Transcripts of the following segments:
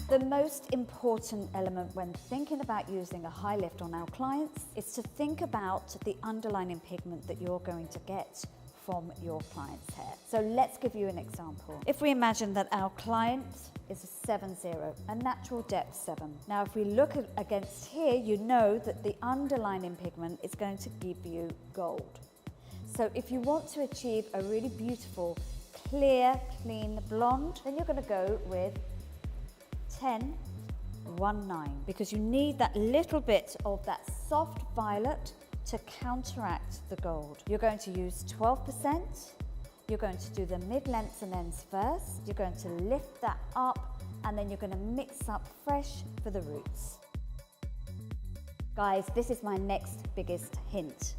The most important element when thinking about using a high lift on our clients is to think about the underlying pigment that you're going to get from your client's hair. So let's give you an example. If we imagine that our client is a 7-0, a natural depth 7. Now if we look against here, you know that the underlying pigment is going to give you gold. So if you want to achieve a really beautiful, clear, clean blonde, then you're going to go with 10-1-9, because you need that little bit of that soft violet to counteract the gold. You're going to use 12%. You're going to do the mid-lengths and ends first. You're going to lift that up, and then you're going to mix up fresh for the roots. Guys, this is my next biggest hint.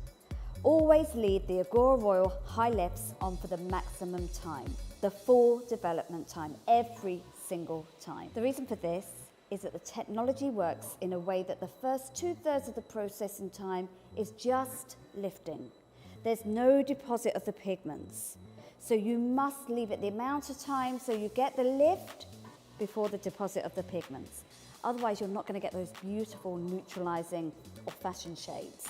Always leave the IGORA Royal High Lifts on for the maximum time, the full development time, every single time. The reason for this is that the technology works in a way that the first 2/3 of the processing time is just lifting. There's no deposit of the pigments. So you must leave it the amount of time so you get the lift before the deposit of the pigments. Otherwise, you're not going to get those beautiful neutralizing or fashion shades.